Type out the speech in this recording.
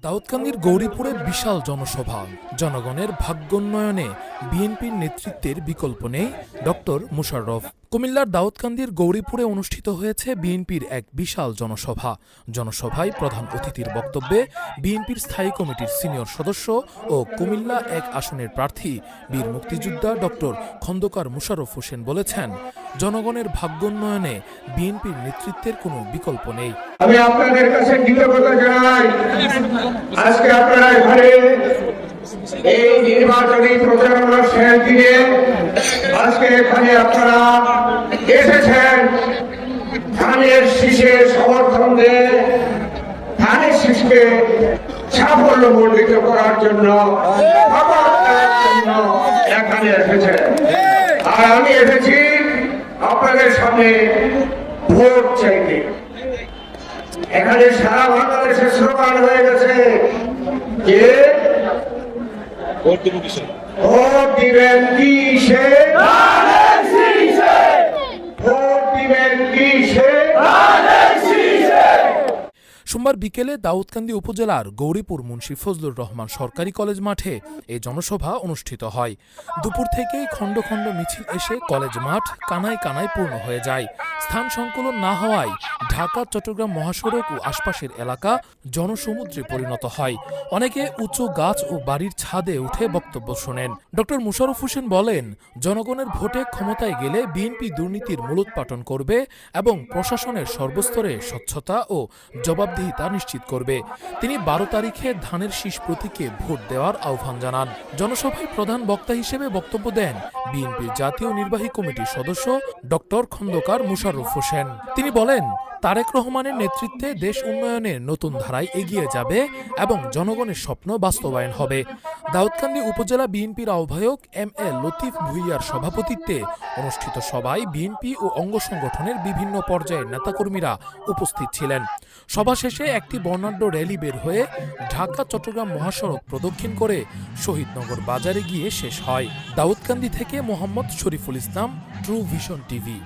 দাউদকান্দির গৌরীপুরে বিশাল জনসভা, জনগণের ভাগ্যোন্নয়নে বিএনপির নেতৃত্বের বিকল্প নেই ডক্টর মুশাররফ। কুমিল্লার দাউদকান্দির গৌরীপুরে অনুষ্ঠিত হয়েছে বিএনপির এক বিশাল জনসভা। জনসভায় প্রধান অতিথির বক্তব্যে বিএনপির স্থায়ী কমিটির সিনিয়র সদস্য ও কুমিল্লা এক আসনের প্রার্থী বীর মুক্তিযোদ্ধা ডক্টর খন্দকার মুশাররফ হোসেন বলেছেন, জনগণের ভাগ্যোন্নয়নে বিএনপির নেতৃত্বের কোনো বিকল্প নেই। আমি আপনাদের কাছে কৃতজ্ঞতা জানাই, আজকে আপনারা এখানে এই নির্বাচনী প্রচারণার শেষ দিনে আজকে এখানে আপনারা এসেছেন ধানের শীষের সমর্থন দিয়ে ধানের শীষকে সাফল্য মণ্ডিত করার জন্য এখানে এসেছেন। আর আমি এসেছি আপনাদের সামনে ভোট চাইতে। এখানে সারা বাংলাদেশের স্লোগান হয়ে গেছে যে ভোট দিবেন কিসে, ভোট দিবেন কিসে। সোমবার বিকেলে দাউদকান্দি উপজেলার গৌরীপুর মুন্সি ফজলুর রহমান সরকারি কলেজ মাঠে এই জনসভা অনুষ্ঠিত হয়। দুপুর থেকেই খণ্ড খণ্ড মিছিল এসে কলেজ মাঠ কানায় কানায় পূর্ণ হয়ে যায়। স্থান সংকুলন না হওয়ায় ঢাকা চট্টগ্রাম মহাসড়ক ও আশপাশের এলাকা জনসমুদ্রে পরিণত হয়। অনেকে উঁচু গাছ ও বাড়ির ছাদে উঠে বক্তব্য শোনেন। ডক্টর মুশাররফ হোসেন বলেন, জনগণের ভোটে ক্ষমতায় গেলে বিএনপি দুর্নীতির মূলোৎপাটন করবে এবং প্রশাসনের সর্বস্তরে স্বচ্ছতা ও জবাবদিহিতা নিশ্চিত করবে। তিনি 12 তারিখে ধানের শীষ প্রতীকে ভোট দেওয়ার আহ্বান জানান। জনসভায় প্রধান বক্তা হিসেবে বক্তব্য দেন বিএনপির জাতীয় নির্বাহী কমিটির সদস্য ডক্টর খন্দকার মুশাররফ হোসেন। তিনি বলেন, তারেক রহমানের নেতৃত্বে দেশ উন্নয়নের নতুন ধারায় এগিয়ে যাবে এবং জনগণের স্বপ্ন বাস্তবায়ন হবে। দাউদকান্দি উপজেলা বিএনপির আহ্বায়ক এম.এ. লতিফ ভুইয়ার সভাপতিত্বে অনুষ্ঠিত সভায় বিএনপি ও অঙ্গ সংগঠনের বিভিন্ন পর্যায়ের নেতাকর্মীরা উপস্থিত ছিলেন। সভা শেষে একটি বর্ণাঢ্য র্যালি বের হয়ে ঢাকা চট্টগ্রাম মহাসড়ক প্রদক্ষিণ করে শহীদনগর বাজারে গিয়ে শেষ হয়। দাউদকান্দি থেকে Mohammad Shariful Islam, true vision TV.